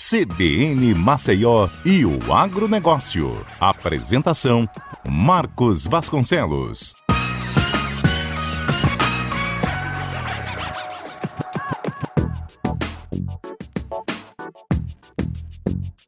CBN Maceió e o agronegócio. Apresentação: Marcos Vasconcelos.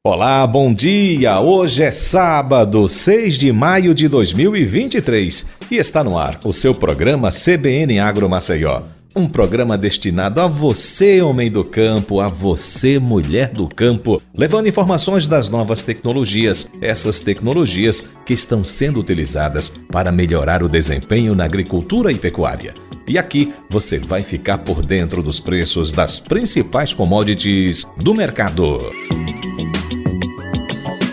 Olá, bom dia! Hoje é sábado, 6 de maio de 2023 e está no ar o seu programa CBN Agro Maceió. Um programa destinado a você, homem do campo, a você, mulher do campo, levando informações das novas tecnologias, essas tecnologias que estão sendo utilizadas para melhorar o desempenho na agricultura e pecuária. E aqui você vai ficar por dentro dos preços das principais commodities do mercado.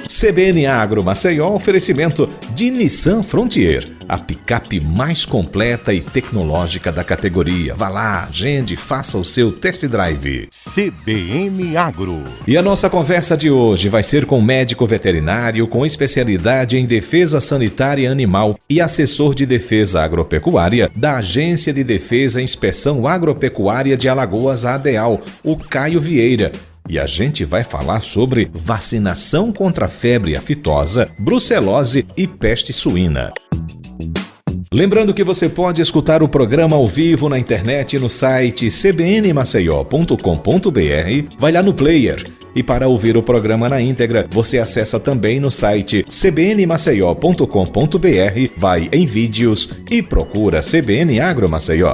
CBN Agro Maceió, oferecimento de Nissan Frontier, a picape mais completa e tecnológica da categoria. Vá lá, agende, faça o seu test drive. CBN Agro. E a nossa conversa de hoje vai ser com médico veterinário com especialidade em defesa sanitária animal e assessor de defesa agropecuária da Agência de Defesa e Inspeção Agropecuária de Alagoas, ADEAL, o Caio Vieira. E a gente vai falar sobre vacinação contra febre aftosa, brucelose e peste suína. Lembrando que você pode escutar o programa ao vivo na internet no site cbnmaceió.com.br, vai lá no player. E para ouvir o programa na íntegra, você acessa também no site cbnmaceió.com.br, vai em vídeos e procura CBN Agro Maceió.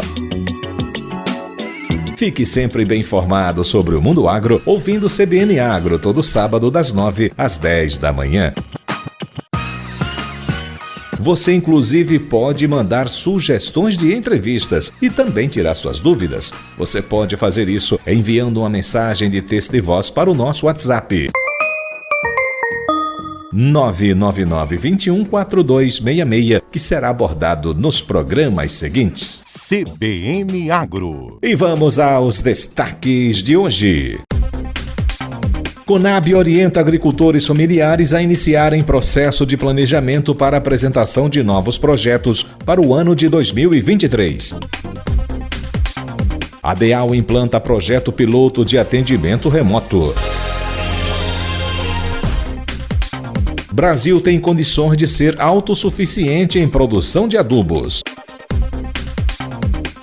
Fique sempre bem informado sobre o mundo agro, ouvindo CBN Agro todo sábado das 9 às 10 da manhã. Você inclusive pode mandar sugestões de entrevistas e também tirar suas dúvidas. Você pode fazer isso enviando uma mensagem de texto e voz para o nosso WhatsApp. 999-21-4266, que será abordado nos programas seguintes. CBN Agro. E vamos aos destaques de hoje. Conab orienta agricultores familiares a iniciarem processo de planejamento para apresentação de novos projetos para o ano de 2023. ADEAL implanta projeto piloto de atendimento remoto. Brasil tem condições de ser autossuficiente em produção de adubos.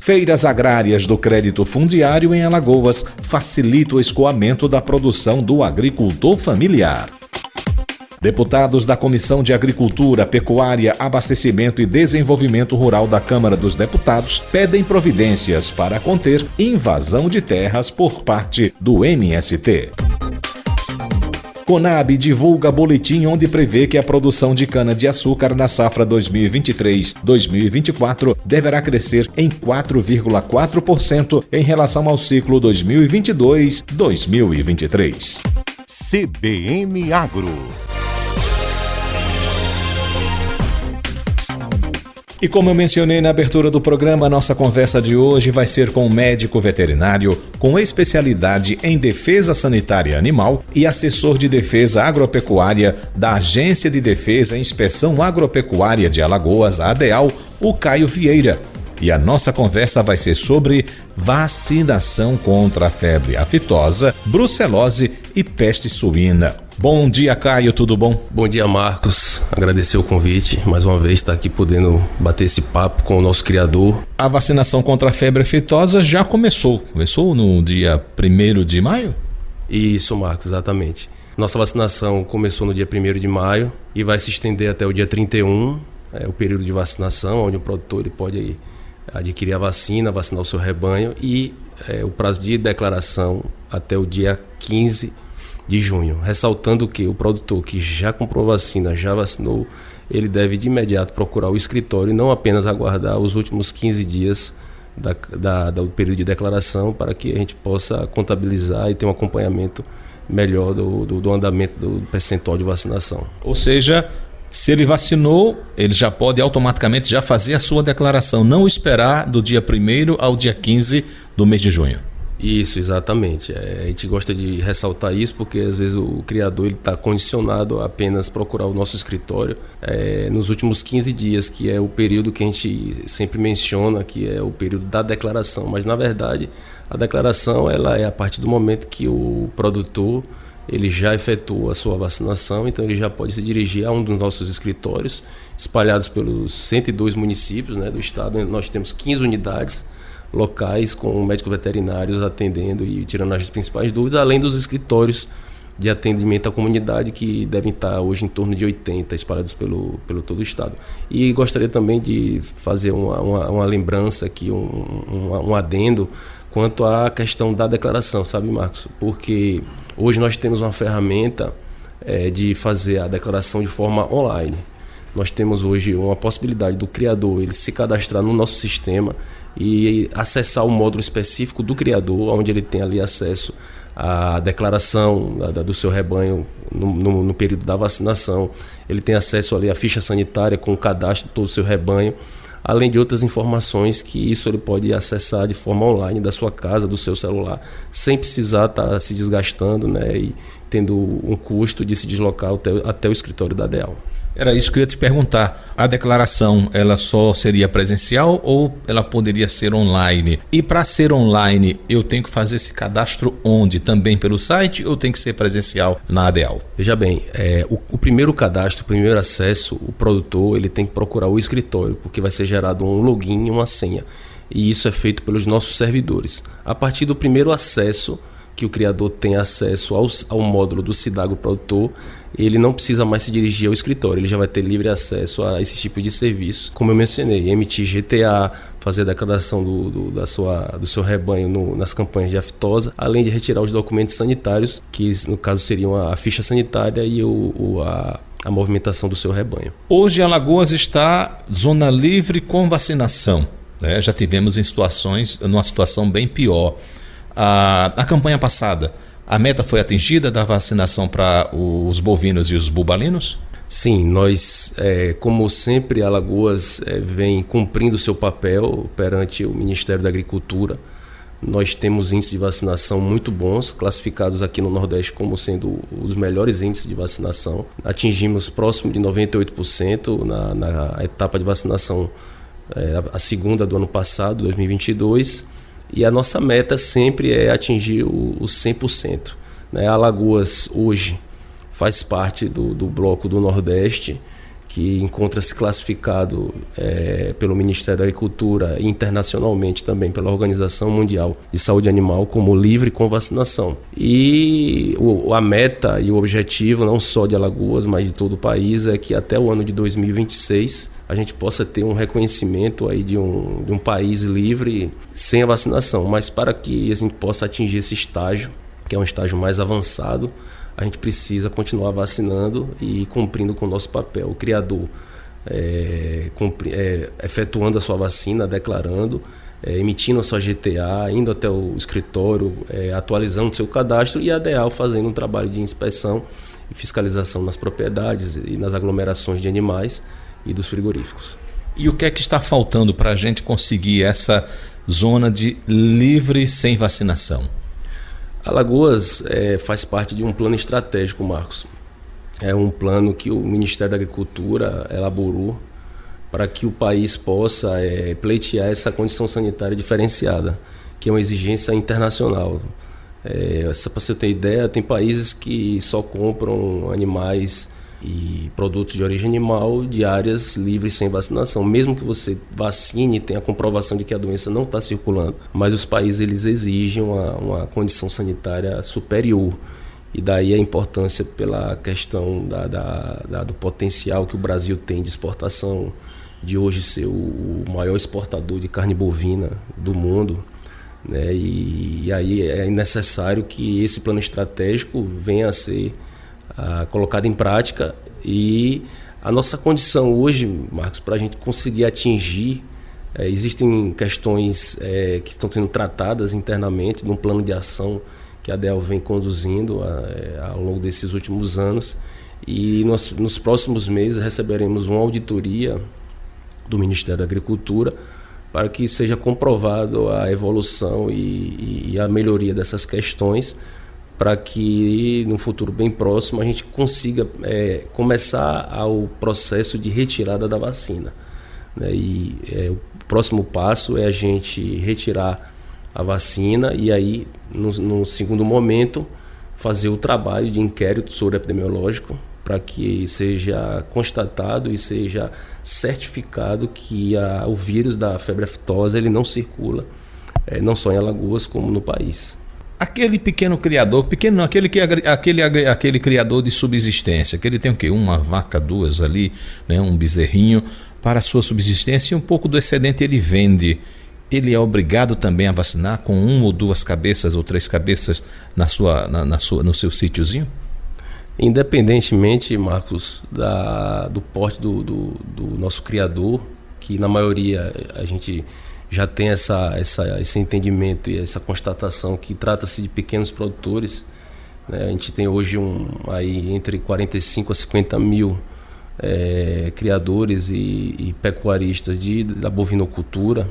Feiras agrárias do crédito fundiário em Alagoas facilita o escoamento da produção do agricultor familiar. Deputados da Comissão de Agricultura, Pecuária, Abastecimento e Desenvolvimento Rural da Câmara dos Deputados pedem providências para conter invasão de terras por parte do MST. Conab divulga boletim onde prevê que a produção de cana-de-açúcar na safra 2023-2024 deverá crescer em 4,4% em relação ao ciclo 2022-2023. CBN Agro. E como eu mencionei na abertura do programa, a nossa conversa de hoje vai ser com um médico veterinário com especialidade em defesa sanitária animal e assessor de defesa agropecuária da Agência de Defesa e Inspeção Agropecuária de Alagoas, ADEAL, o Caio Vieira. E a nossa conversa vai ser sobre vacinação contra a febre aftosa, brucelose e peste suína. Bom dia, Caio, tudo bom? Bom dia, Marcos. Agradecer o convite. Mais uma vez estar aqui podendo bater esse papo com o nosso criador. A vacinação contra a febre aftosa já começou. Começou no dia 1º de maio? Isso, Marcos, exatamente. Nossa vacinação começou no dia 1º de maio e vai se estender até o dia 31, o período de vacinação, onde o produtor ele pode adquirir a vacina, vacinar o seu rebanho e o prazo de declaração até o dia 15 de junho, ressaltando que o produtor que já comprou vacina, já vacinou, ele deve de imediato procurar o escritório e não apenas aguardar os últimos 15 dias do período de declaração para que a gente possa contabilizar e ter um acompanhamento melhor do andamento do percentual de vacinação. Ou seja, se ele vacinou, ele já pode automaticamente já fazer a sua declaração, não esperar do dia 1º ao dia 15 do mês de junho. Isso, exatamente. A gente gosta de ressaltar isso porque às vezes o criador está condicionado a apenas procurar o nosso escritório nos últimos 15 dias, que é o período que a gente sempre menciona, que é o período da declaração. Mas na verdade a declaração ela é a partir do momento que o produtor ele já efetuou a sua vacinação, então ele já pode se dirigir a um dos nossos escritórios, espalhados pelos 102 municípios, né, do estado. Nós temos 15 unidades locais com médicos veterinários atendendo e tirando as principais dúvidas, além dos escritórios de atendimento à comunidade, que devem estar hoje em torno de 80 espalhados pelo todo o estado. E gostaria também de fazer uma lembrança aqui, um adendo quanto à questão da declaração, sabe, Marcos? Porque hoje nós temos uma ferramenta de fazer a declaração de forma online. Nós temos hoje uma possibilidade do criador ele se cadastrar no nosso sistema e acessar o módulo específico do criador, onde ele tem ali acesso à declaração do seu rebanho no período da vacinação. Ele tem acesso ali à ficha sanitária com o cadastro de todo o seu rebanho, além de outras informações que isso ele pode acessar de forma online da sua casa, do seu celular, sem precisar estar se desgastando, né, e tendo um custo de se deslocar até o escritório da ADEAL. Era isso que eu ia te perguntar. A declaração, ela só seria presencial ou ela poderia ser online? E para ser online, eu tenho que fazer esse cadastro onde? Também pelo site ou tem que ser presencial na ADEAL? Veja bem, o primeiro cadastro, o primeiro acesso, o produtor ele tem que procurar o escritório, porque vai ser gerado um login e uma senha. E isso é feito pelos nossos servidores. A partir do primeiro acesso, que o criador tem acesso ao módulo do Cidagro Produtor, ele não precisa mais se dirigir ao escritório, ele já vai ter livre acesso a esse tipo de serviços. Como eu mencionei, emitir GTA, fazer a declaração do seu rebanho nas campanhas de aftosa, além de retirar os documentos sanitários, que no caso seriam a ficha sanitária e a movimentação do seu rebanho. Hoje Alagoas está zona livre com vacinação, né? Já tivemos numa situação bem pior. A campanha passada, a meta foi atingida da vacinação para os bovinos e os bubalinos? Sim, nós, como sempre, Alagoas vem cumprindo o seu papel perante o Ministério da Agricultura. Nós temos índices de vacinação muito bons, classificados aqui no Nordeste como sendo os melhores índices de vacinação. Atingimos próximo de 98% na etapa de vacinação, a segunda do ano passado, 2022. E a nossa meta sempre é atingir os 100%. Né? Alagoas hoje faz parte do bloco do Nordeste, que encontra-se classificado pelo Ministério da Agricultura e internacionalmente também pela Organização Mundial de Saúde Animal como livre com vacinação. E a meta e o objetivo não só de Alagoas, mas de todo o país é que até o ano de 2026 a gente possa ter um reconhecimento aí de um país livre sem a vacinação. Mas para que a gente possa atingir esse estágio, que é um estágio mais avançado, a gente precisa continuar vacinando e cumprindo com o nosso papel. O criador efetuando a sua vacina, declarando, emitindo a sua GTA, indo até o escritório, atualizando o seu cadastro, e a ADEAL fazendo um trabalho de inspeção e fiscalização nas propriedades e nas aglomerações de animais e dos frigoríficos. E o que é que está faltando para a gente conseguir essa zona de livre sem vacinação? Alagoas faz parte de um plano estratégico, Marcos. É um plano que o Ministério da Agricultura elaborou para que o país possa pleitear essa condição sanitária diferenciada, que é uma exigência internacional. Para você ter ideia, tem países que só compram animais e produtos de origem animal de áreas livres sem vacinação, mesmo que você vacine e tenha a comprovação de que a doença não está circulando, mas os países eles exigem uma condição sanitária superior, e daí a importância pela questão do potencial que o Brasil tem de exportação, de hoje ser o maior exportador de carne bovina do mundo, né? E aí é necessário que esse plano estratégico venha a ser colocado em prática, e a nossa condição hoje, Marcos, para a gente conseguir atingir, existem questões que estão sendo tratadas internamente num plano de ação que a ADEAL vem conduzindo ao longo desses últimos anos, e nós, nos próximos meses receberemos uma auditoria do Ministério da Agricultura para que seja comprovado a evolução e a melhoria dessas questões, para que no futuro bem próximo a gente consiga começar o processo de retirada da vacina, né? O próximo passo é a gente retirar a vacina e aí no segundo momento fazer o trabalho de inquérito soro-epidemiológico para que seja constatado e seja certificado que o vírus da febre aftosa ele não circula, não só em Alagoas como no país. Aquele pequeno criador, aquele criador de subsistência, que ele tem o quê? Uma vaca, duas ali, né? Um bezerrinho para a sua subsistência e um pouco do excedente ele vende. Ele é obrigado também a vacinar com 1 ou 2 cabeças ou 3 cabeças no seu sítiozinho? Independentemente, Marcos, do porte do nosso criador, que na maioria a gente já tem esse entendimento e essa constatação que trata-se de pequenos produtores, né? A gente tem hoje aí entre 45 a 50 mil criadores e pecuaristas da bovinocultura,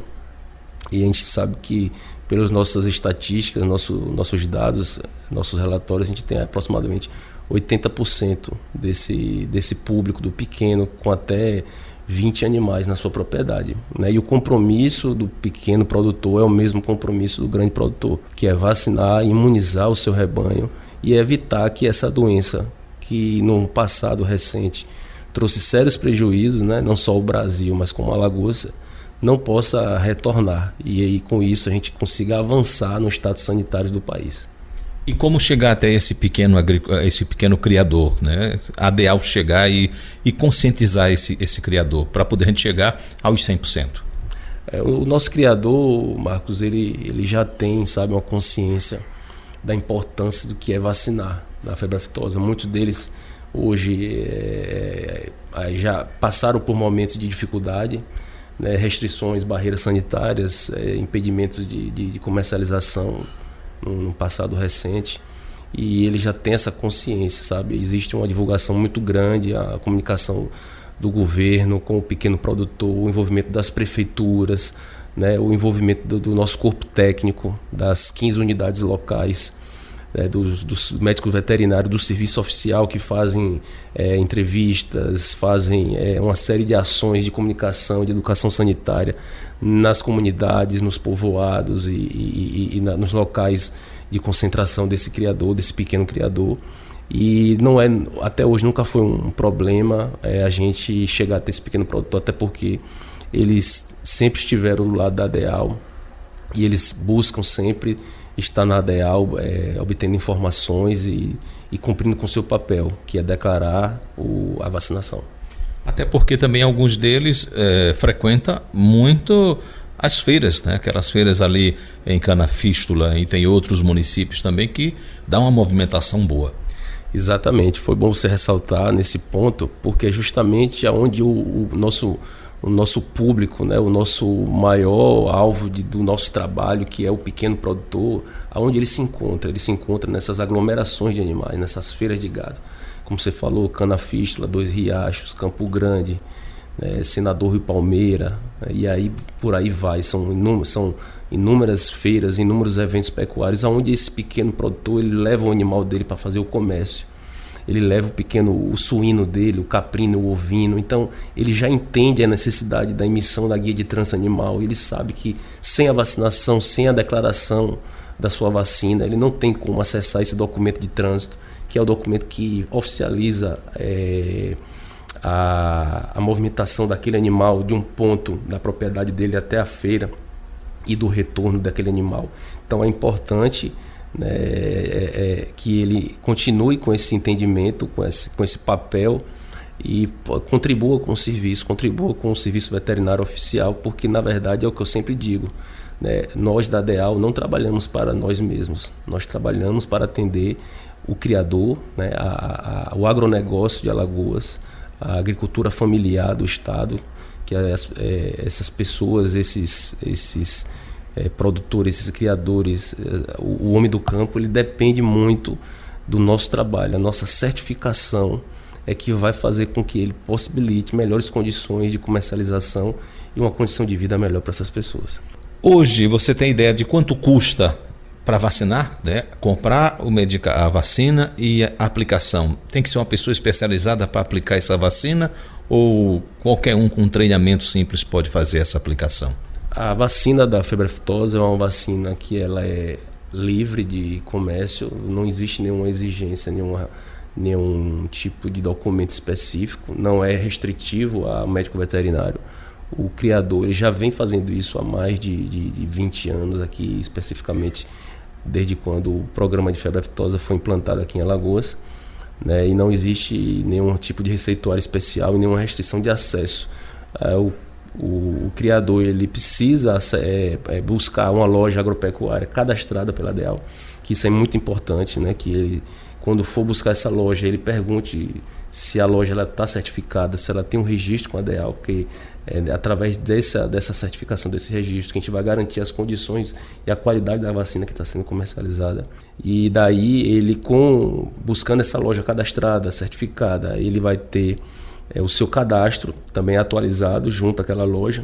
e a gente sabe que pelas nossas estatísticas, nossos dados, nossos relatórios, a gente tem aproximadamente 80% desse público do pequeno com até 20 animais na sua propriedade, né? E o compromisso do pequeno produtor é o mesmo compromisso do grande produtor, que é vacinar, imunizar o seu rebanho e evitar que essa doença, que no passado recente trouxe sérios prejuízos, né? Não só o Brasil, mas como Alagoas, não possa retornar. E aí com isso a gente consiga avançar no status sanitário do país. E como chegar até esse pequeno criador, né? A ideal chegar e conscientizar esse criador para poder a gente chegar aos 100%. O nosso criador, Marcos, ele já tem, sabe, uma consciência da importância do que é vacinar da febre aftosa. Muitos deles hoje já passaram por momentos de dificuldade, né? Restrições, barreiras sanitárias, impedimentos de comercialização no passado recente, e ele já tem essa consciência, sabe? Existe uma divulgação muito grande, a comunicação do governo com o pequeno produtor, o envolvimento das prefeituras, né? O envolvimento do nosso corpo técnico, das 15 unidades locais, dos médicos veterinários, do serviço oficial que fazem entrevistas, fazem uma série de ações de comunicação, de educação sanitária nas comunidades, nos povoados e nos locais de concentração desse criador, desse pequeno criador. E até hoje nunca foi um problema a gente chegar até esse pequeno produtor, até porque eles sempre estiveram do lado da ADEAL e eles buscam sempre estar na ADEAL obtendo informações e cumprindo com o seu papel, que é declarar a vacinação. Até porque também alguns deles frequentam muito as feiras, né? Aquelas feiras ali em Canafístula, e tem outros municípios também que dá uma movimentação boa. Exatamente, foi bom você ressaltar nesse ponto, porque é justamente onde o nosso público, né, o nosso maior alvo do nosso trabalho, que é o pequeno produtor, aonde ele se encontra nessas aglomerações de animais, nessas feiras de gado. Como você falou, Canafístula, Dois Riachos, Campo Grande, Senador Rio Palmeira, e aí por aí vai. São inúmeras feiras, inúmeros eventos pecuários, onde esse pequeno produtor ele leva o animal dele para fazer o comércio. Ele leva o suíno dele, o caprino, o ovino. Então ele já entende a necessidade da emissão da guia de trânsito animal. Ele sabe que sem a vacinação, sem a declaração da sua vacina, ele não tem como acessar esse documento de trânsito, que é o documento que oficializa a movimentação daquele animal de um ponto da propriedade dele até a feira e do retorno daquele animal. Então é importante, né, que ele continue com esse entendimento, com esse papel, e contribua com o serviço veterinário oficial, porque na verdade é o que eu sempre digo, né? Nós da ADEAL não trabalhamos para nós mesmos, nós trabalhamos para atender o criador, né, o agronegócio de Alagoas, a agricultura familiar do estado, que essas pessoas, esses produtores, esses criadores, o homem do campo, ele depende muito do nosso trabalho. A nossa certificação é que vai fazer com que ele possibilite melhores condições de comercialização e uma condição de vida melhor para essas pessoas. Hoje você tem ideia de quanto custa para vacinar, né? Comprar a vacina e a aplicação? Tem que ser uma pessoa especializada para aplicar essa vacina, ou qualquer um com treinamento simples pode fazer essa aplicação? A vacina da febre aftosa é uma vacina que ela é livre de comércio, não existe nenhuma exigência, nenhum tipo de documento específico, não é restritivo ao médico veterinário. O criador ele já vem fazendo isso há mais de 20 anos aqui, especificamente desde quando o programa de febre aftosa foi implantado aqui em Alagoas, né, e não existe nenhum tipo de receituário especial e nenhuma restrição de acesso. O criador ele precisa buscar uma loja agropecuária cadastrada pela DEAL, que isso é muito importante, né, que ele, quando for buscar essa loja, ele pergunte se a loja está certificada, se ela tem um registro com a DEAL, porque através dessa certificação, desse registro, que a gente vai garantir as condições e a qualidade da vacina que está sendo comercializada. E daí, ele buscando essa loja cadastrada, certificada, ele vai ter o seu cadastro também atualizado junto àquela loja.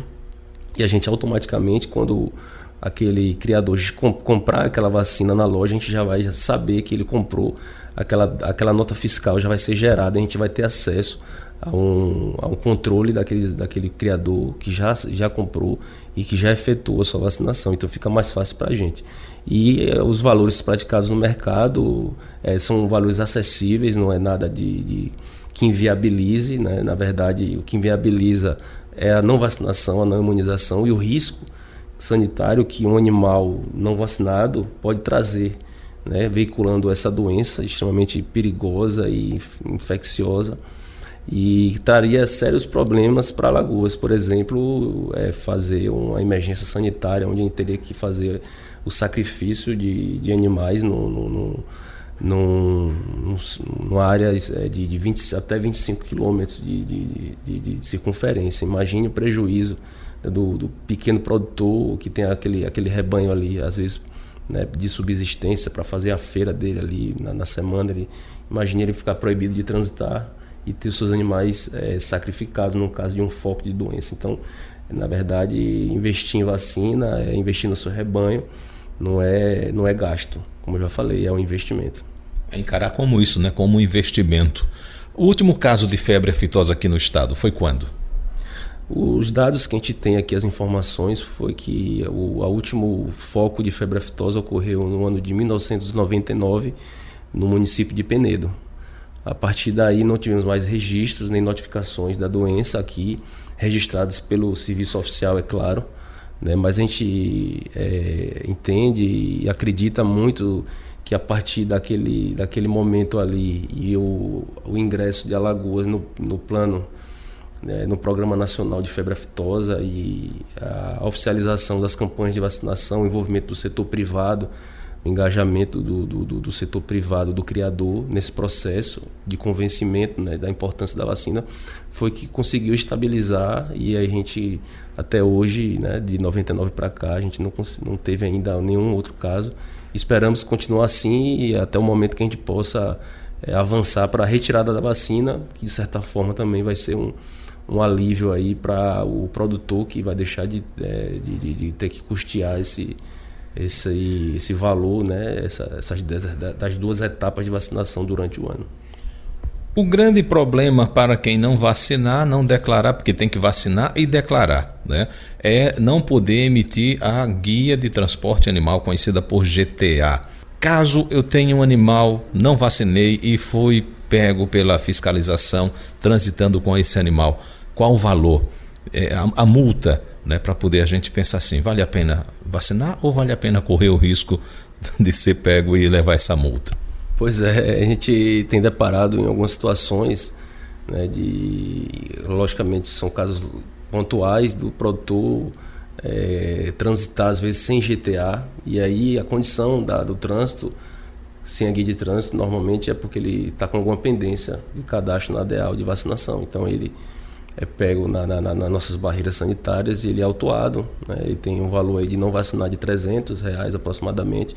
E a gente automaticamente, quando aquele criador comprar aquela vacina na loja, a gente já vai saber que ele comprou, aquela nota fiscal já vai ser gerada, a gente vai ter acesso a um controle daquele criador que já comprou e que já efetuou a sua vacinação. Então fica mais fácil para a gente. E os valores praticados no mercado são valores acessíveis, não é nada que inviabilize, né? Na verdade, o que inviabiliza é a não vacinação, a não imunização e o risco sanitário que um animal não vacinado pode trazer, né? Veiculando essa doença extremamente perigosa e infecciosa, e traria sérios problemas para Alagoas. Por exemplo, fazer uma emergência sanitária onde a gente teria que fazer o sacrifício de animais numa área de 20 até 25 quilômetros de circunferência. Imagine o prejuízo do pequeno produtor que tem aquele rebanho ali, às vezes, né, de subsistência para fazer a feira dele ali na semana. Imagine ele ficar proibido de transitar e ter os seus animais sacrificados no caso de um foco de doença. Então, na verdade, investir em vacina é investir no seu rebanho, não é gasto, como eu já falei, é um investimento. É encarar como isso, né? Como um investimento. O último caso de febre aftosa aqui no estado foi quando? Os dados que a gente tem aqui, as informações, foi que o último foco de febre aftosa ocorreu no ano de 1999 no município de Penedo. A partir daí não tivemos mais registros nem notificações da doença aqui, registrados pelo serviço oficial, é claro, né? Mas a gente entende e acredita muito que a partir daquele momento ali e o ingresso de Alagoas no plano, no Programa Nacional de Febre Aftosa e a oficialização das campanhas de vacinação, o envolvimento do setor privado, o engajamento do setor privado, do criador nesse processo de convencimento, né, da importância da vacina, foi que conseguiu estabilizar, e a gente até hoje, né, de 99 para cá, a gente não teve ainda nenhum outro caso. Esperamos continuar assim e até o momento que a gente possa avançar para a retirada da vacina, que de certa forma também vai ser um alívio aí para o produtor, que vai deixar de ter que custear esse valor, né, das duas etapas de vacinação durante o ano. O grande problema para quem não vacinar, não declarar, porque tem que vacinar e declarar, né, é não poder emitir a guia de transporte animal, conhecida por GTA. Caso eu tenha um animal, não vacinei e fui pego pela fiscalização transitando com esse animal, qual o valor? A multa, né, para poder a gente pensar assim, vale a pena vacinar ou vale a pena correr o risco de ser pego e levar essa multa? Pois é, a gente tem deparado em algumas situações, né, logicamente são casos pontuais do produtor transitar às vezes sem GTA, e aí a condição do trânsito sem a guia de trânsito normalmente é porque ele está com alguma pendência de cadastro na DEAL de vacinação. Então ele é pego nas nossas barreiras sanitárias e ele é autuado, né? Ele tem um valor aí de não vacinar de R$300 aproximadamente,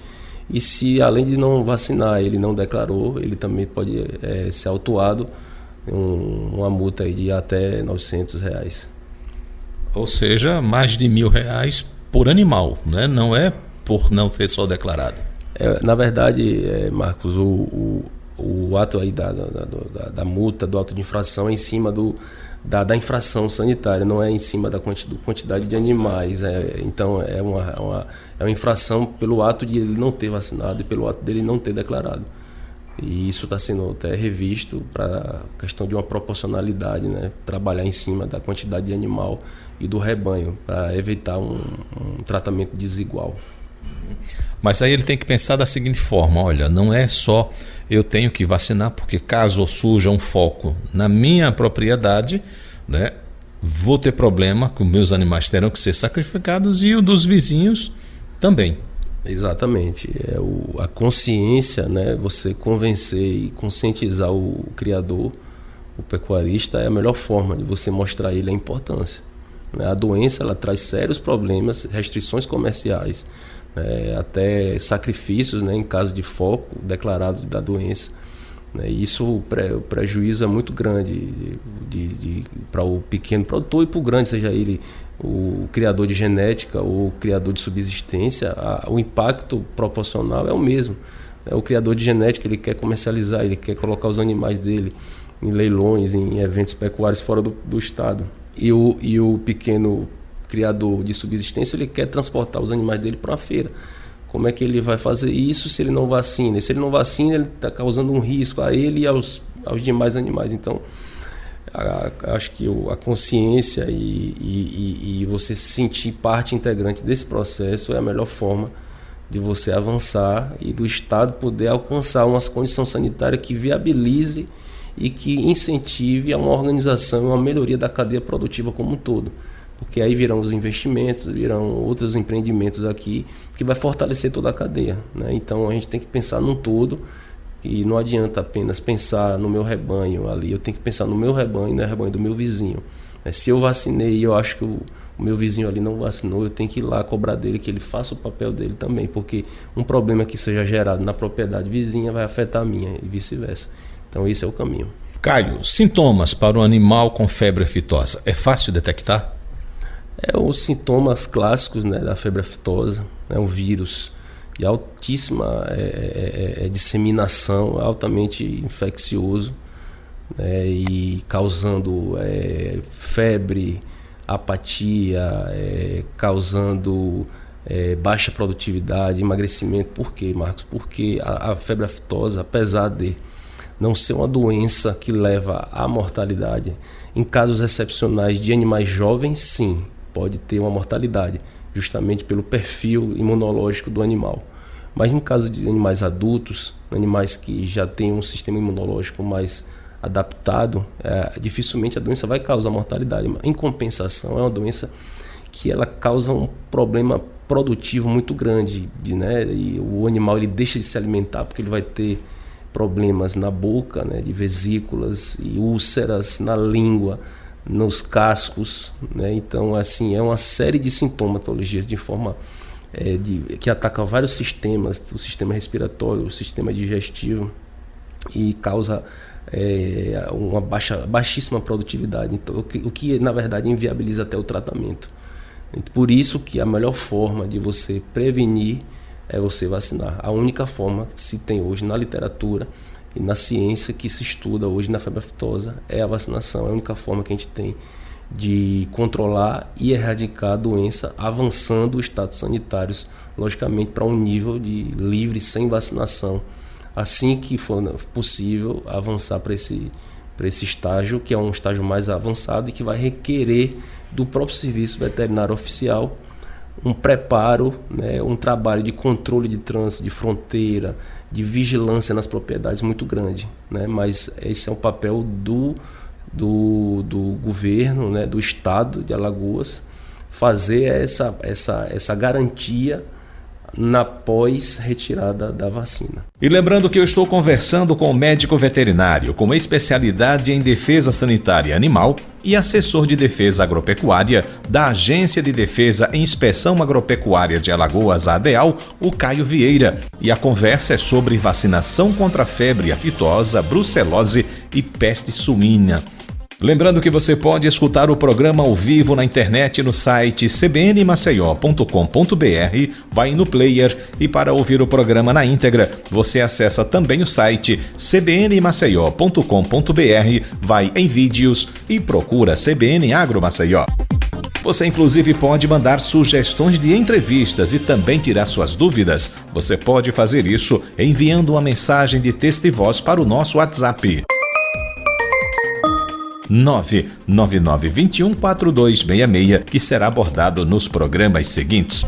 e se além de não vacinar ele não declarou, ele também pode ser autuado uma multa aí de até R$900. Ou seja, mais de R$1.000 por animal, né? Não é por não ter só declarado. Na verdade, Marcos, o ato aí da multa, do auto de infração é em cima da infração sanitária, não é em cima da quantidade de animais. Então é uma infração pelo ato de ele não ter vacinado e pelo ato dele não ter declarado. E isso está sendo até revisto para a questão de uma proporcionalidade, né? Trabalhar em cima da quantidade de animal e do rebanho, para evitar um tratamento desigual. Mas aí ele tem que pensar da seguinte forma: olha, não é só eu tenho que vacinar, porque caso surja um foco na minha propriedade, né, vou ter problema, que os meus animais terão que ser sacrificados e o dos vizinhos também. Exatamente. A consciência, né, você convencer e conscientizar o criador, o pecuarista, é a melhor forma de você mostrar a ele a importância. A doença, ela traz sérios problemas, restrições comerciais, até sacrifícios, né, em caso de foco declarado da doença. Isso, o prejuízo é muito grande para o pequeno produtor e para o grande, seja ele o criador de genética ou o criador de subsistência. O impacto proporcional é o mesmo. O criador de genética, ele quer comercializar, ele quer colocar os animais dele em leilões, em eventos pecuários fora do estado. E o pequeno criador de subsistência, ele quer transportar os animais dele para uma feira. Como é que ele vai fazer isso se ele não vacina? E se ele não vacina, ele está causando um risco a ele e aos demais animais. Então, acho que a consciência e você se sentir parte integrante desse processo é a melhor forma de você avançar e do Estado poder alcançar uma condição sanitária que viabilize e que incentive a uma organização e uma melhoria da cadeia produtiva como um todo. Porque aí virão os investimentos, virão outros empreendimentos aqui que vai fortalecer toda a cadeia, né? Então a gente tem que pensar num todo e não adianta apenas pensar no meu rebanho ali, eu tenho que pensar no meu rebanho e no rebanho do meu vizinho. Se eu vacinei e eu acho que o meu vizinho ali não vacinou, eu tenho que ir lá cobrar dele que ele faça o papel dele também, porque um problema que seja gerado na propriedade vizinha vai afetar a minha e vice-versa. Então esse é o caminho. Caio, sintomas para o animal com febre aftosa, é fácil detectar? Os sintomas clássicos, né, da febre aftosa, é um vírus de altíssima disseminação, altamente infeccioso, né, e causando febre, apatia, causando baixa produtividade, emagrecimento. Por quê, Marcos? Porque a febre aftosa, apesar de não ser uma doença que leva à mortalidade, em casos excepcionais de animais jovens, sim, pode ter uma mortalidade, justamente pelo perfil imunológico do animal. Mas em caso de animais adultos, animais que já têm um sistema imunológico mais adaptado, dificilmente a doença vai causar mortalidade. Em compensação, é uma doença que ela causa um problema produtivo muito grande, né? E o animal ele deixa de se alimentar porque ele vai ter problemas na boca, né, de vesículas e úlceras na língua, nos cascos, né? Então, assim, é uma série de sintomatologias de forma que ataca vários sistemas, o sistema respiratório, o sistema digestivo, e causa uma baixíssima produtividade, então, o que na verdade inviabiliza até o tratamento. Por isso que a melhor forma de você prevenir é você vacinar. A única forma que se tem hoje na literatura e na ciência que se estuda hoje na febre aftosa é a vacinação. É a única forma que a gente tem de controlar e erradicar a doença, avançando os status sanitários, logicamente, para um nível de livre, sem vacinação. Assim que for possível, avançar para esse estágio, que é um estágio mais avançado e que vai requerer do próprio Serviço Veterinário Oficial um preparo, né, um trabalho de controle de trânsito, de fronteira, de vigilância nas propriedades muito grande, né? Mas esse é o papel do governo, né, do estado de Alagoas, fazer essa garantia na pós-retirada da vacina. E lembrando que eu estou conversando com o médico veterinário com especialidade em defesa sanitária animal e assessor de defesa agropecuária da Agência de Defesa e Inspeção Agropecuária de Alagoas, ADEAL, o Caio Vieira. E a conversa é sobre vacinação contra a febre aftosa, brucelose e peste suína. Lembrando que você pode escutar o programa ao vivo na internet no site cbnmaceió.com.br, vai no player, e para ouvir o programa na íntegra, você acessa também o site cbnmaceió.com.br, vai em vídeos e procura CBN Agro Maceió. Você inclusive pode mandar sugestões de entrevistas e também tirar suas dúvidas. Você pode fazer isso enviando uma mensagem de texto e voz para o nosso WhatsApp. 999214266, que será abordado nos programas seguintes.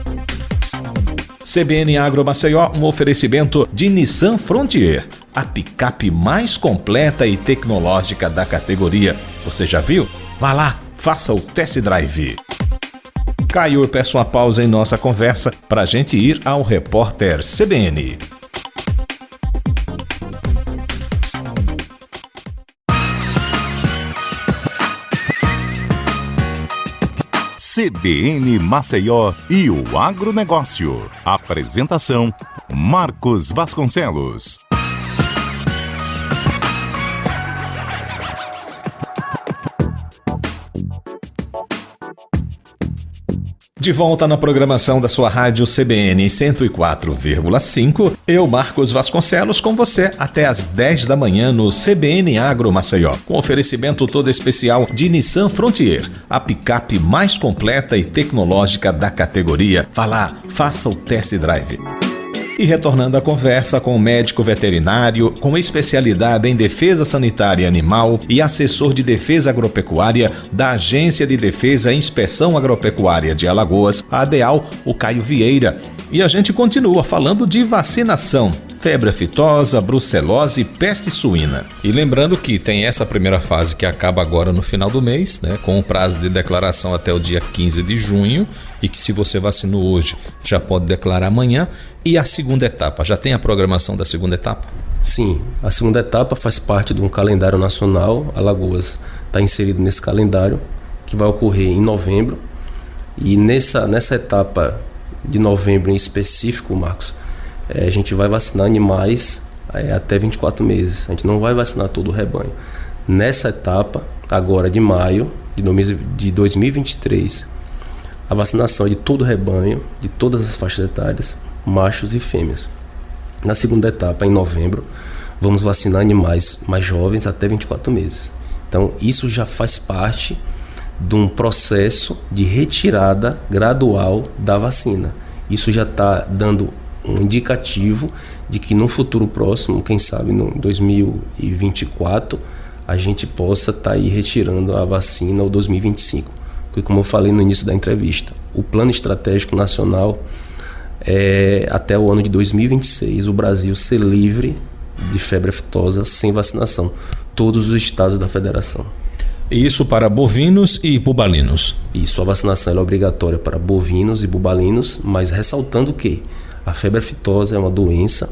CBN Agro Maceió, um oferecimento de Nissan Frontier, a picape mais completa e tecnológica da categoria. Você já viu? Vá lá, faça o test drive. Caio, eu peço uma pausa em nossa conversa para a gente ir ao repórter CBN. CBN Maceió e o agronegócio. Apresentação: Marcos Vasconcelos. De volta na programação da sua rádio CBN 104,5, eu, Marcos Vasconcelos, com você até às 10 da manhã no CBN Agro Maceió, com oferecimento todo especial de Nissan Frontier, a picape mais completa e tecnológica da categoria. Vá lá, faça o test drive. E retornando à conversa com o médico veterinário com especialidade em defesa sanitária animal e assessor de defesa agropecuária da Agência de Defesa e Inspeção Agropecuária de Alagoas, a ADEAL, o Caio Vieira. E a gente continua falando de vacinação. Febre aftosa, brucelose e peste suína. E lembrando que tem essa primeira fase que acaba agora no final do mês, né, com o prazo de declaração até o dia 15 de junho, e que se você vacinou hoje, já pode declarar amanhã. E a segunda etapa, já tem a programação da segunda etapa? Sim, a segunda etapa faz parte de um calendário nacional. Alagoas está inserido nesse calendário, que vai ocorrer em novembro. E nessa etapa de novembro em específico, Marcos, a gente vai vacinar animais até 24 meses. A gente não vai vacinar todo o rebanho. Nessa etapa, agora de maio de 2023, a vacinação é de todo o rebanho, de todas as faixas etárias, machos e fêmeas. Na segunda etapa, em novembro, vamos vacinar animais mais jovens até 24 meses. Então, isso já faz parte de um processo de retirada gradual da vacina. Isso já está dando um indicativo de que no futuro próximo, quem sabe no 2024, a gente possa estar aí retirando a vacina, ou 2025. Porque, como eu falei no início da entrevista, o Plano Estratégico Nacional é até o ano de 2026 o Brasil ser livre de febre aftosa sem vacinação. Todos os estados da federação. E isso para bovinos e bubalinos? Isso, a vacinação é obrigatória para bovinos e bubalinos, mas ressaltando que a febre aftosa é uma doença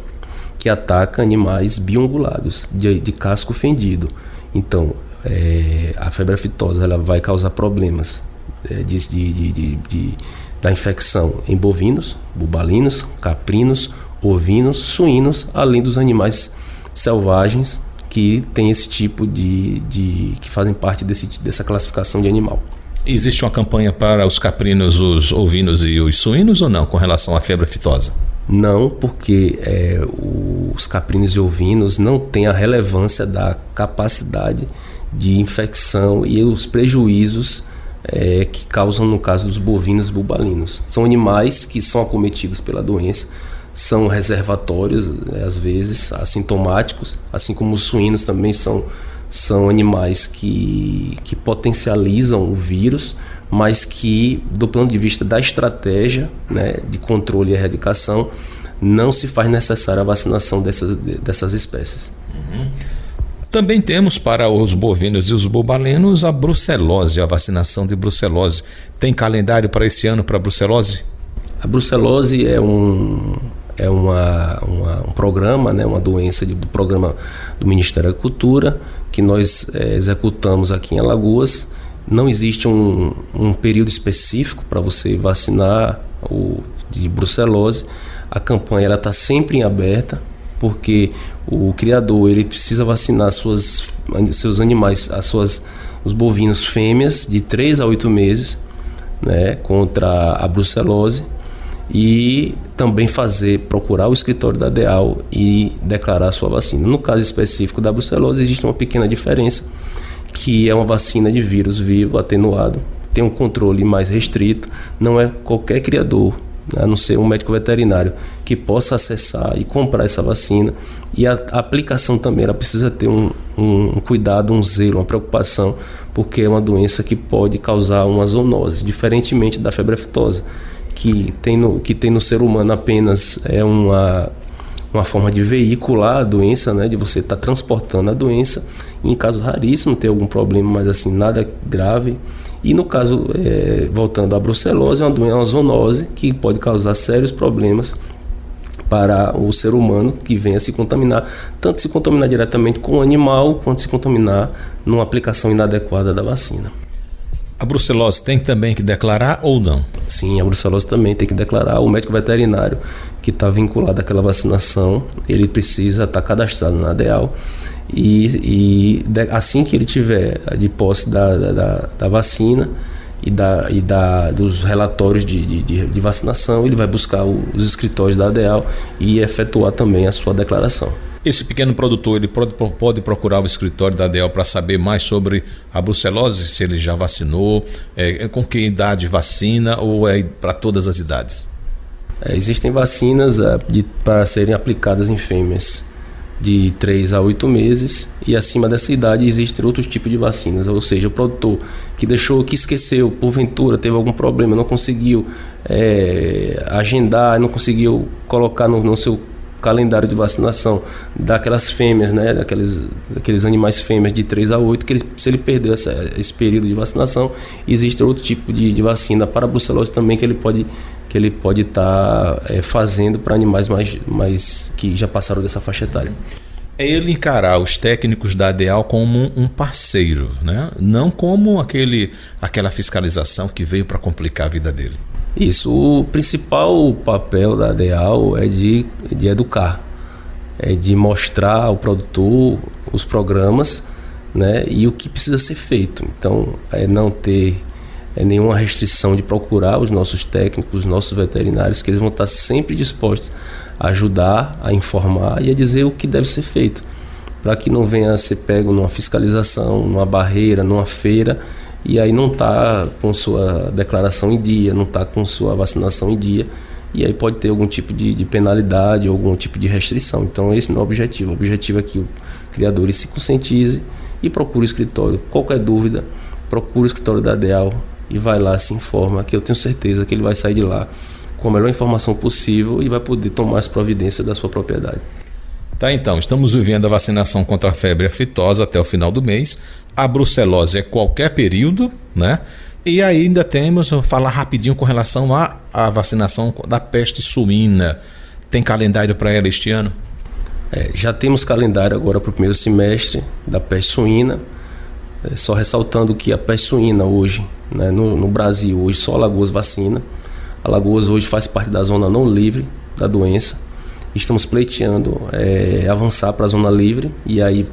que ataca animais biungulados, de casco fendido. Então, a febre aftosa ela vai causar problemas da infecção em bovinos, bubalinos, caprinos, ovinos, suínos, além dos animais selvagens que tem esse tipo que fazem parte dessa classificação de animal. Existe uma campanha para os caprinos, os ovinos e os suínos ou não, com relação à febre aftosa? Não, porque os caprinos e ovinos não têm a relevância da capacidade de infecção e os prejuízos que causam no caso dos bovinos e bubalinos. São animais que são acometidos pela doença, são reservatórios, às vezes assintomáticos, assim como os suínos também são animais que potencializam o vírus, mas que, do ponto de vista da estratégia, né, de controle e erradicação, não se faz necessária a vacinação dessas espécies. Também temos para os bovinos e os bubalinos a brucelose, a vacinação de brucelose. Tem calendário para esse ano para a brucelose? A brucelose é um programa, né, uma doença do programa do Ministério da Agricultura, que nós executamos aqui em Alagoas. Não existe um período específico para você vacinar de brucelose. A campanha está sempre em aberta, porque o criador ele precisa vacinar seus animais, os bovinos fêmeas de 3 a 8 meses, né, contra a brucelose, e também procurar o escritório da DEAL e declarar a sua vacina. No caso específico da brucelose, existe uma pequena diferença, que é uma vacina de vírus vivo atenuado, tem um controle mais restrito, não é qualquer criador, a não ser um médico veterinário, que possa acessar e comprar essa vacina. E a aplicação também, ela precisa ter um cuidado, um zelo, uma preocupação, porque é uma doença que pode causar uma zoonose, diferentemente da febre aftosa, que tem no ser humano apenas uma forma de veicular a doença, né, de você estar transportando a doença, e em casos raríssimos ter algum problema, mas assim, nada grave. E no caso, voltando à brucelose, é uma zoonose que pode causar sérios problemas para o ser humano que venha se contaminar, tanto se contaminar diretamente com o animal, quanto se contaminar numa aplicação inadequada da vacina. A brucelose tem também que declarar ou não? Sim, a brucelose também tem que declarar. O médico veterinário que está vinculado àquela vacinação, ele precisa estar cadastrado na DEAL, e assim que ele tiver de posse da vacina e dos relatórios de vacinação, ele vai buscar os escritórios da DEAL e efetuar também a sua declaração. Esse pequeno produtor, ele pode procurar o escritório da DEAL para saber mais sobre a brucelose, se ele já vacinou, com que idade vacina, ou é para todas as idades? Existem vacinas para serem aplicadas em fêmeas de 3 a 8 meses, e acima dessa idade existem outros tipos de vacinas, ou seja, o produtor que esqueceu, porventura teve algum problema, não conseguiu agendar, não conseguiu colocar no seu calendário de vacinação daquelas fêmeas, né, daqueles animais fêmeas de 3 a 8, se ele perdeu esse período de vacinação, existe outro tipo de vacina para a brucelose também que ele pode estar fazendo para animais mais que já passaram dessa faixa etária. É ele encarar os técnicos da DEAL como um parceiro, né? Não como aquela fiscalização que veio para complicar a vida dele. Isso, o principal papel da DEAL é de educar, é de mostrar ao produtor os programas, né, e o que precisa ser feito. Então, não ter nenhuma restrição de procurar os nossos técnicos, os nossos veterinários, que eles vão estar sempre dispostos a ajudar, a informar e a dizer o que deve ser feito, para que não venha a ser pego numa fiscalização, numa barreira, numa feira, e aí não está com sua declaração em dia, não está com sua vacinação em dia, e aí pode ter algum tipo de penalidade, algum tipo de restrição. Então esse não é o objetivo. O objetivo é que o criador se conscientize e procure o escritório. Qualquer dúvida, procure o escritório da DEAL e vai lá, se informa, que eu tenho certeza que ele vai sair de lá com a melhor informação possível e vai poder tomar as providências da sua propriedade. Tá, então, estamos vivendo a vacinação contra a febre aftosa até o final do mês. A brucelose é qualquer período, né? E ainda temos, vou falar rapidinho com relação à vacinação da peste suína. Tem calendário para ela este ano? Já temos calendário agora para o primeiro semestre da peste suína. Só ressaltando que a peste suína hoje, né, no Brasil, hoje só Alagoas vacina. Alagoas hoje faz parte da zona não livre da doença. Estamos pleiteando avançar para a zona livre e aí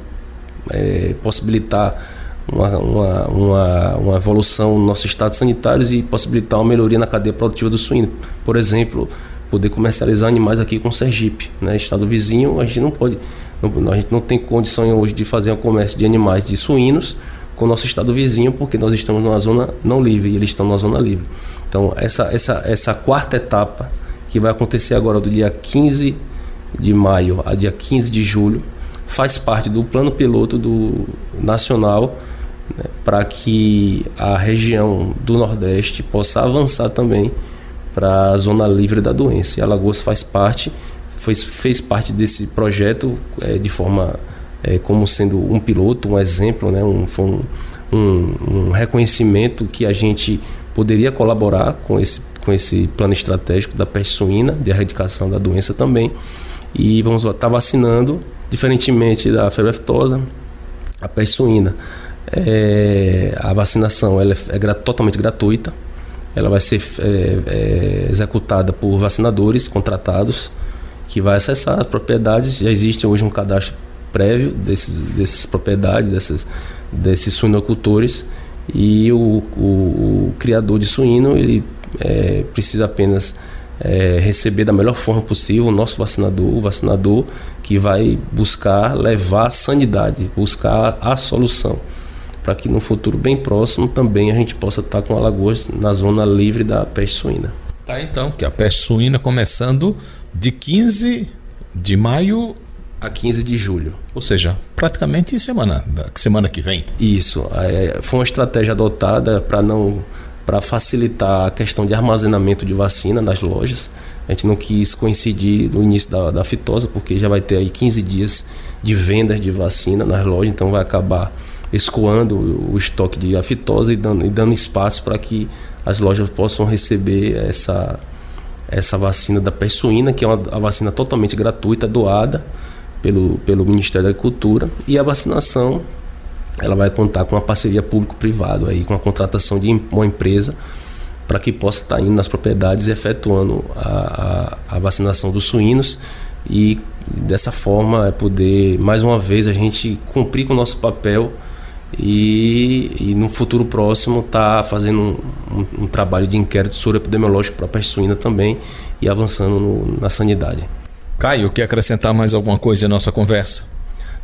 possibilitar uma evolução nos nossos estados sanitários e possibilitar uma melhoria na cadeia produtiva do suíno. Por exemplo, poder comercializar animais aqui com Sergipe, né? Estado vizinho, a gente não pode, a gente não tem condições hoje de fazer o comércio de animais de suínos com o nosso estado vizinho, porque nós estamos numa zona não livre e eles estão numa zona livre. Então essa quarta etapa, que vai acontecer agora do dia 15 de maio a dia 15 de julho, faz parte do plano piloto do nacional, né, para que a região do Nordeste possa avançar também para a zona livre da doença. E Alagoas fez parte desse projeto de forma como sendo um piloto, um exemplo, né, um reconhecimento que a gente poderia colaborar com esse plano estratégico da peste suína, de erradicação da doença também. E vamos estar vacinando, diferentemente da febre aftosa, a peste suína. A vacinação ela é totalmente gratuita. Ela vai ser executada por vacinadores contratados, que vai acessar as propriedades. Já existe hoje um cadastro prévio dessas propriedades, desses suinocultores, e o criador de suíno ele precisa apenas receber da melhor forma possível o nosso vacinador, o vacinador que vai buscar levar a sanidade, buscar a solução, para que no futuro bem próximo também a gente possa estar com Alagoas na zona livre da peste suína. Tá, então, que a peste suína começando de 15 de maio a 15 de julho. Ou seja, praticamente semana que vem. Isso. Foi uma estratégia adotada para facilitar a questão de armazenamento de vacina nas lojas. A gente não quis coincidir no início da fitosa, porque já vai ter aí 15 dias de vendas de vacina nas lojas, então vai acabar escoando o estoque de aftosa e dando espaço para que as lojas possam receber essa vacina da peste suína, que é uma vacina totalmente gratuita, doada pelo Ministério da Agricultura, e a vacinação ela vai contar com uma parceria público-privado, aí, com a contratação de uma empresa para que possa estar indo nas propriedades e efetuando a vacinação dos suínos, e dessa forma poder mais uma vez a gente cumprir com o nosso papel e no futuro próximo estar fazendo um trabalho de inquérito soroepidemiológico para a peste suína também e avançando na sanidade. Caio, quer acrescentar mais alguma coisa em nossa conversa?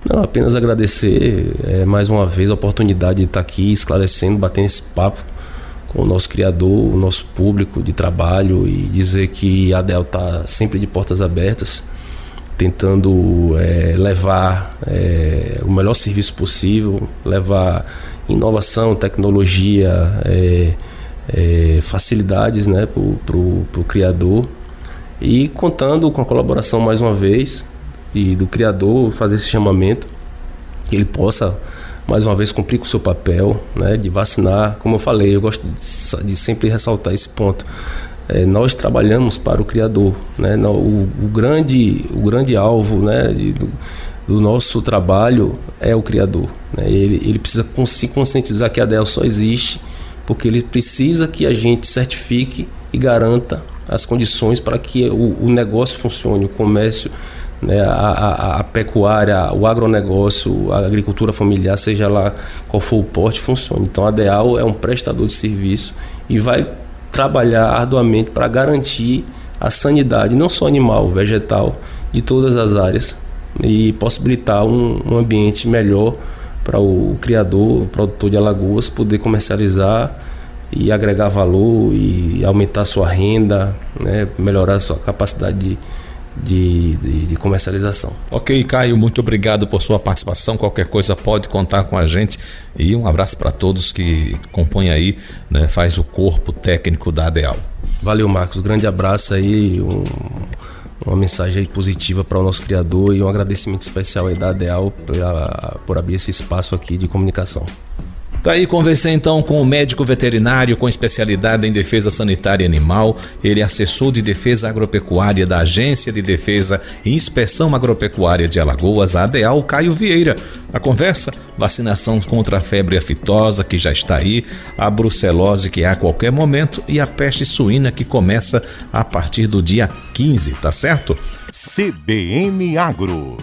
Não, apenas agradecer mais uma vez a oportunidade de estar aqui esclarecendo, batendo esse papo com o nosso criador, o nosso público de trabalho, e dizer que a ADEAL está sempre de portas abertas, tentando levar o melhor serviço possível, levar inovação, tecnologia, facilidades, né, para o criador, e contando com a colaboração mais uma vez do criador, fazer esse chamamento, que ele possa mais uma vez cumprir com o seu papel, né, de vacinar. Como eu falei, eu gosto de sempre ressaltar esse ponto. Nós trabalhamos para o criador, né? O grande alvo, né, do nosso trabalho é o criador, né? Ele precisa se conscientizar que a ADEAL só existe porque ele precisa que a gente certifique e garanta as condições para que o negócio funcione, o comércio, né, a pecuária, o agronegócio, a agricultura familiar, seja lá qual for o porte, funcione. Então a ADEAL é um prestador de serviço e vai trabalhar arduamente para garantir a sanidade, não só animal, vegetal, de todas as áreas, e possibilitar um ambiente melhor para o criador, o produtor de Alagoas poder comercializar e agregar valor e aumentar sua renda, né, melhorar a sua capacidade de comercialização. Ok, Caio, muito obrigado por sua participação. Qualquer coisa pode contar com a gente, e um abraço para todos que compõem aí, né, faz o corpo técnico da ADEAL. Valeu, Marcos, grande abraço aí, uma mensagem aí positiva para o nosso criador, e um agradecimento especial aí da ADEAL por abrir esse espaço aqui de comunicação. Daí conversei então com o médico veterinário com especialidade em defesa sanitária animal. Ele é assessor de defesa agropecuária da Agência de Defesa e Inspeção Agropecuária de Alagoas, a ADEAL, Caio Vieira. A conversa, vacinação contra a febre aftosa, que já está aí, a brucelose, que é a qualquer momento, e a peste suína, que começa a partir do dia 15, tá certo? CBN Agro.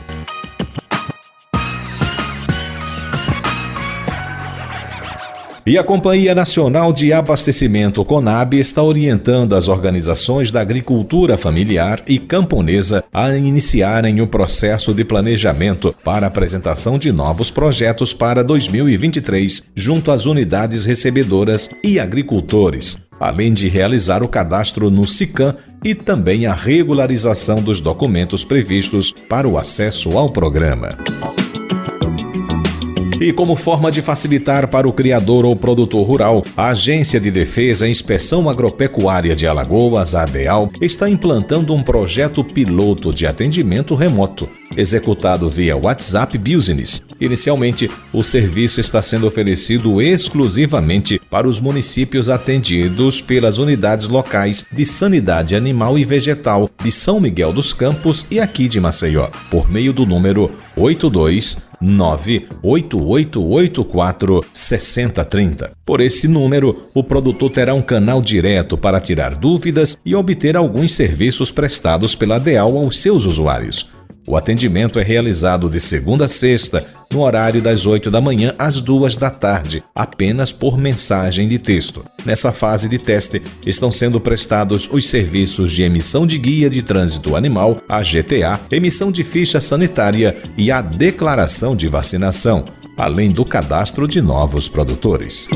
E a Companhia Nacional de Abastecimento, CONAB, está orientando as organizações da agricultura familiar e camponesa a iniciarem o processo de planejamento para a apresentação de novos projetos para 2023, junto às unidades recebedoras e agricultores, além de realizar o cadastro no SICAM e também a regularização dos documentos previstos para o acesso ao programa. E como forma de facilitar para o criador ou produtor rural, a Agência de Defesa e Inspeção Agropecuária de Alagoas, a ADEAL, está implantando um projeto piloto de atendimento remoto, executado via WhatsApp Business. Inicialmente, o serviço está sendo oferecido exclusivamente para os municípios atendidos pelas unidades locais de sanidade animal e vegetal de São Miguel dos Campos e aqui de Maceió, por meio do número 82988846030. Por esse número, o produtor terá um canal direto para tirar dúvidas e obter alguns serviços prestados pela ADEAL aos seus usuários. O atendimento é realizado de segunda a sexta, no horário das 8 da manhã às 2 da tarde, apenas por mensagem de texto. Nessa fase de teste, estão sendo prestados os serviços de emissão de guia de trânsito animal, a GTA, emissão de ficha sanitária e a declaração de vacinação, além do cadastro de novos produtores.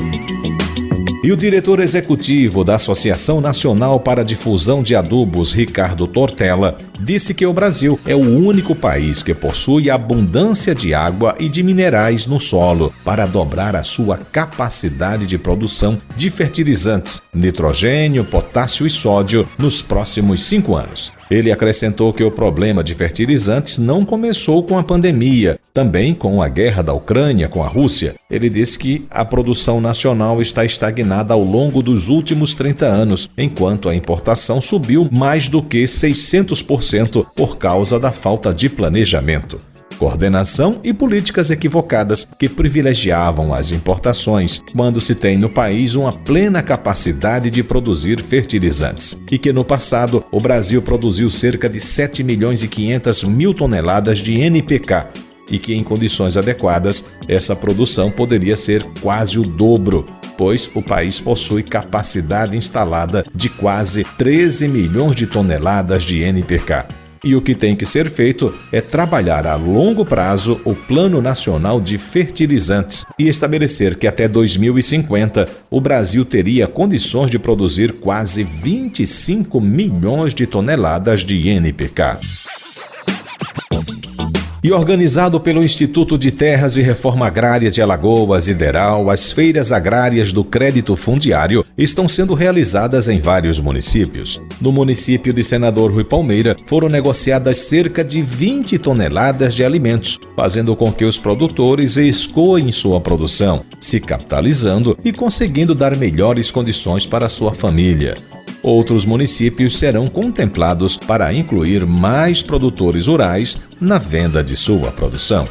E o diretor executivo da Associação Nacional para a Difusão de Adubos, Ricardo Tortella, disse que o Brasil é o único país que possui abundância de água e de minerais no solo para dobrar a sua capacidade de produção de fertilizantes, nitrogênio, potássio e sódio nos próximos 5 anos. Ele acrescentou que o problema de fertilizantes não começou com a pandemia, também com a guerra da Ucrânia com a Rússia. Ele disse que a produção nacional está estagnada ao longo dos últimos 30 anos, enquanto a importação subiu mais do que 600% por causa da falta de planejamento, coordenação e políticas equivocadas que privilegiavam as importações, quando se tem no país uma plena capacidade de produzir fertilizantes. E que no passado o Brasil produziu cerca de 7 milhões e 500 mil toneladas de NPK, e que em condições adequadas essa produção poderia ser quase o dobro, pois o país possui capacidade instalada de quase 13 milhões de toneladas de NPK. E o que tem que ser feito é trabalhar a longo prazo o Plano Nacional de Fertilizantes e estabelecer que até 2050 o Brasil teria condições de produzir quase 25 milhões de toneladas de NPK. E organizado pelo Instituto de Terras e Reforma Agrária de Alagoas, IDERAL, as feiras agrárias do crédito fundiário estão sendo realizadas em vários municípios. No município de Senador Rui Palmeira, foram negociadas cerca de 20 toneladas de alimentos, fazendo com que os produtores escoem sua produção, se capitalizando e conseguindo dar melhores condições para sua família. Outros municípios serão contemplados para incluir mais produtores rurais na venda de sua produção.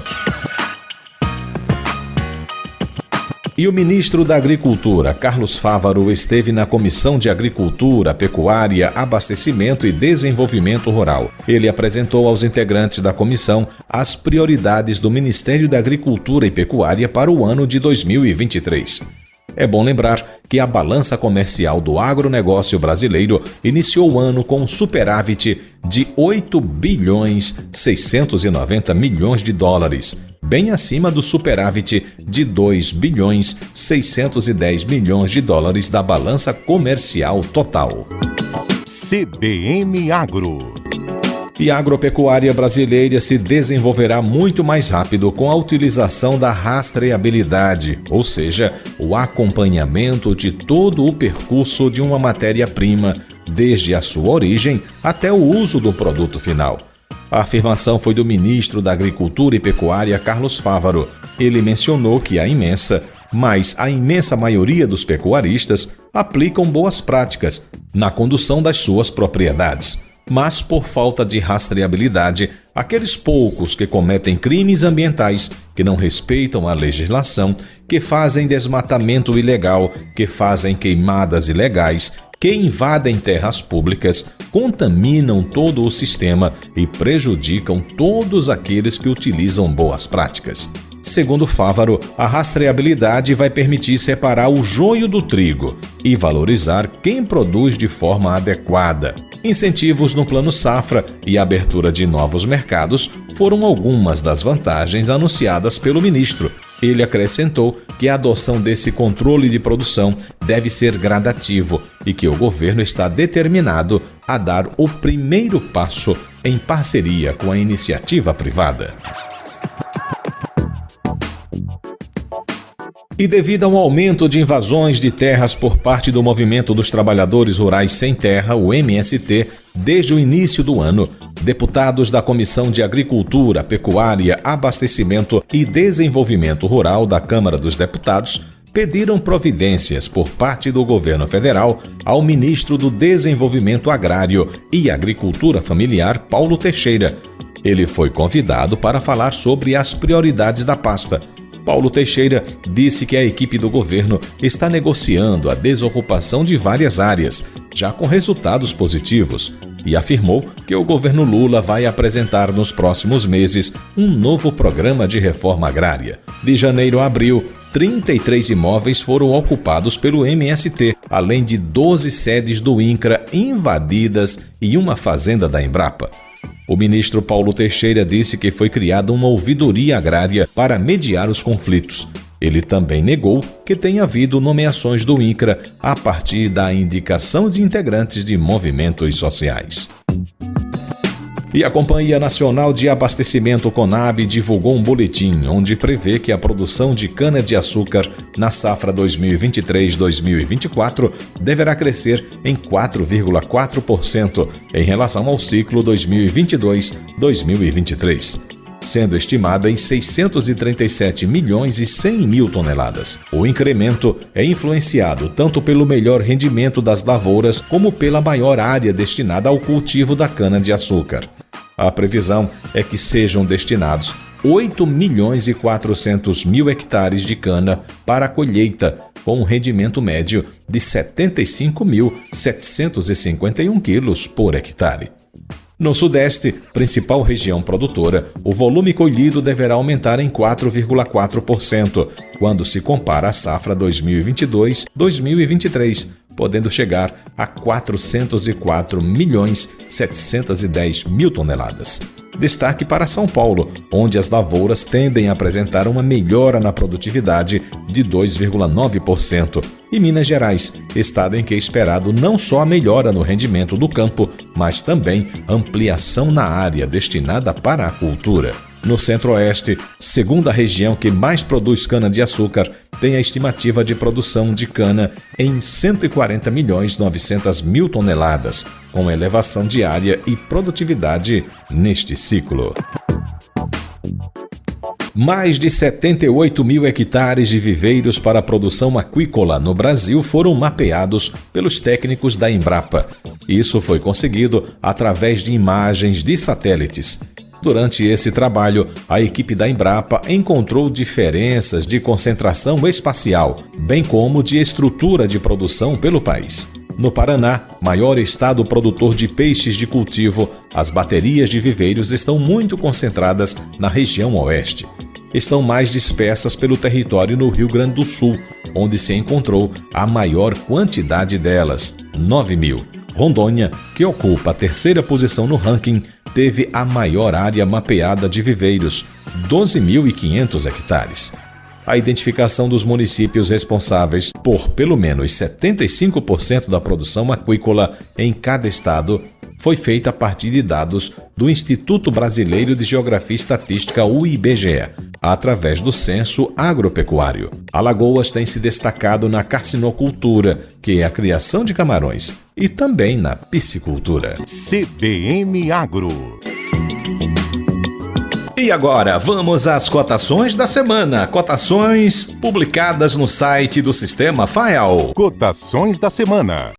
E o ministro da Agricultura, Carlos Fávaro, esteve na Comissão de Agricultura, Pecuária, Abastecimento e Desenvolvimento Rural. Ele apresentou aos integrantes da comissão as prioridades do Ministério da Agricultura e Pecuária para o ano de 2023. É bom lembrar que a balança comercial do agronegócio brasileiro iniciou o ano com um superávit de 8 bilhões 690 milhões de dólares, bem acima do superávit de 2 bilhões 610 milhões de dólares da balança comercial total. CBN Agro. E a agropecuária brasileira se desenvolverá muito mais rápido com a utilização da rastreabilidade, ou seja, o acompanhamento de todo o percurso de uma matéria-prima, desde a sua origem até o uso do produto final. A afirmação foi do ministro da Agricultura e Pecuária, Carlos Fávaro. Ele mencionou que a imensa maioria dos pecuaristas aplicam boas práticas na condução das suas propriedades. Mas, por falta de rastreabilidade, aqueles poucos que cometem crimes ambientais, que não respeitam a legislação, que fazem desmatamento ilegal, que fazem queimadas ilegais, que invadem terras públicas, contaminam todo o sistema e prejudicam todos aqueles que utilizam boas práticas. Segundo Fávaro, a rastreabilidade vai permitir separar o joio do trigo e valorizar quem produz de forma adequada. Incentivos no Plano Safra e abertura de novos mercados foram algumas das vantagens anunciadas pelo ministro. Ele acrescentou que a adoção desse controle de produção deve ser gradativo e que o governo está determinado a dar o primeiro passo em parceria com a iniciativa privada. E devido ao aumento de invasões de terras por parte do Movimento dos Trabalhadores Rurais Sem Terra, o MST, desde o início do ano, deputados da Comissão de Agricultura, Pecuária, Abastecimento e Desenvolvimento Rural da Câmara dos Deputados pediram providências por parte do governo federal ao ministro do Desenvolvimento Agrário e Agricultura Familiar, Paulo Teixeira. Ele foi convidado para falar sobre as prioridades da pasta. Paulo Teixeira disse que a equipe do governo está negociando a desocupação de várias áreas, já com resultados positivos. e afirmou que o governo Lula vai apresentar nos próximos meses um novo programa de reforma agrária. De janeiro a abril, 33 imóveis foram ocupados pelo MST, além de 12 sedes do INCRA invadidas e uma fazenda da Embrapa. O ministro Paulo Teixeira disse que foi criada uma ouvidoria agrária para mediar os conflitos. Ele também negou que tenha havido nomeações do INCRA a partir da indicação de integrantes de movimentos sociais. E a Companhia Nacional de Abastecimento Conab divulgou um boletim onde prevê que a produção de cana-de-açúcar na safra 2023-2024 deverá crescer em 4,4% em relação ao ciclo 2022-2023. Sendo estimada em 637 milhões e 100 mil toneladas. O incremento é influenciado tanto pelo melhor rendimento das lavouras como pela maior área destinada ao cultivo da cana-de-açúcar. A previsão é que sejam destinados 8 milhões e 400 mil hectares de cana para a colheita, com um rendimento médio de 75.751 quilos por hectare. No Sudeste, principal região produtora, o volume colhido deverá aumentar em 4,4%, quando se compara à safra 2022-2023, podendo chegar a 404.710 mil toneladas. Destaque para São Paulo, onde as lavouras tendem a apresentar uma melhora na produtividade de 2,9%, e Minas Gerais, estado em que é esperado não só a melhora no rendimento do campo, mas também ampliação na área destinada para a cultura. No Centro-Oeste, segunda região que mais produz cana-de-açúcar, tem a estimativa de produção de cana em 140.900 mil toneladas, com elevação de área e produtividade neste ciclo. Mais de 78 mil hectares de viveiros para a produção aquícola no Brasil foram mapeados pelos técnicos da Embrapa. Isso foi conseguido através de imagens de satélites. Durante esse trabalho, a equipe da Embrapa encontrou diferenças de concentração espacial, bem como de estrutura de produção pelo país. No Paraná, maior estado produtor de peixes de cultivo, as baterias de viveiros estão muito concentradas na região oeste. Estão mais dispersas pelo território no Rio Grande do Sul, onde se encontrou a maior quantidade delas, 9 mil. Rondônia, que ocupa a terceira posição no ranking, teve a maior área mapeada de viveiros, 12.500 hectares. A identificação dos municípios responsáveis por pelo menos 75% da produção aquícola em cada estado foi feita a partir de dados do Instituto Brasileiro de Geografia e Estatística, o IBGE, através do Censo Agropecuário. Alagoas tem se destacado na carcinocultura, que é a criação de camarões, e também na piscicultura. CBN Agro. E agora, vamos às cotações da semana. Cotações publicadas no site do Sistema FAEL. Cotações da semana.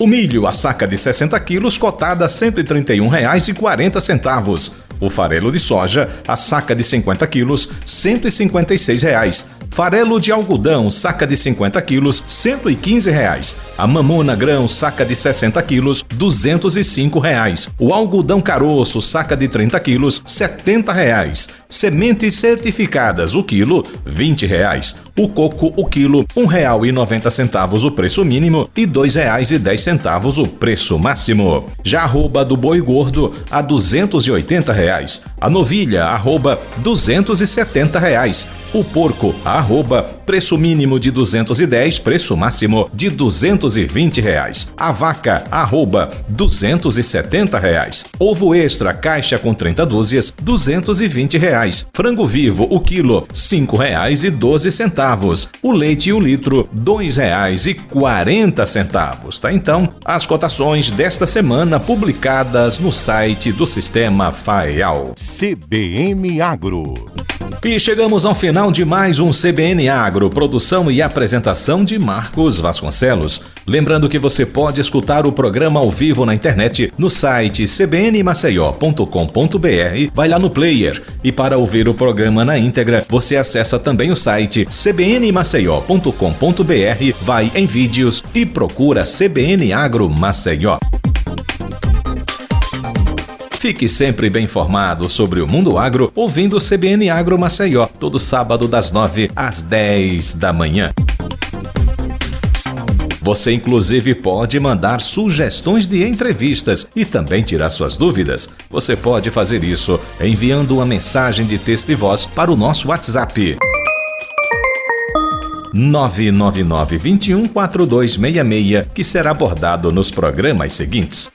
O milho, a saca de 60 quilos, cotada a R$ 131,40. O farelo de soja, a saca de 50 quilos, R$ 156,00. Farelo de algodão, saca de 50 quilos, R$ 115,00. A mamona grão, saca de 60 quilos, R$ 205,00. O algodão caroço, saca de 30 quilos, R$ 70,00. Sementes certificadas, o quilo, R$ 20,00. O coco, o quilo, R$ 1,90 o preço mínimo e R$ 2,10 o preço máximo. Já a arroba do boi gordo, a R$ 280,00. A novilha, arroba R$ 270,00. O porco, arroba, preço mínimo de 210, preço máximo de R$ 220,00. A vaca, arroba, R$ 270,00. Ovo extra, caixa com 30 dúzias, R$ 220,00. Frango vivo, o quilo, R$ 5,12. O leite e o litro, R$ 2,40. Tá? Então, as cotações desta semana publicadas no site do Sistema FAEL. CBN Agro. E chegamos ao final de mais um CBN Agro, produção e apresentação de Marcos Vasconcelos. Lembrando que você pode escutar o programa ao vivo na internet no site cbnmaceió.com.br, vai lá no player. E para ouvir o programa na íntegra, você acessa também o site cbnmaceió.com.br, vai em vídeos e procura CBN Agro Maceió. Fique sempre bem informado sobre o mundo agro ouvindo o CBN Agro Maceió, todo sábado das 9 às 10 da manhã. Você inclusive pode mandar sugestões de entrevistas e também tirar suas dúvidas. Você pode fazer isso enviando uma mensagem de texto e voz para o nosso WhatsApp 999-21-4266, que será abordado nos programas seguintes.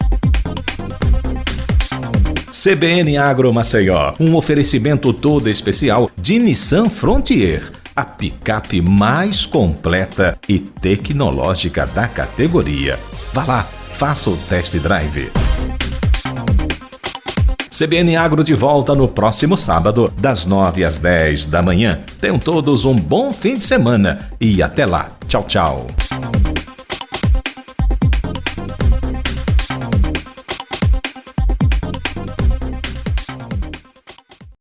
CBN Agro Maceió, um oferecimento todo especial de Nissan Frontier, a picape mais completa e tecnológica da categoria. Vá lá, faça o test drive. CBN Agro de volta no próximo sábado, das 9 às 10 da manhã. Tenham todos um bom fim de semana e até lá. Tchau, tchau.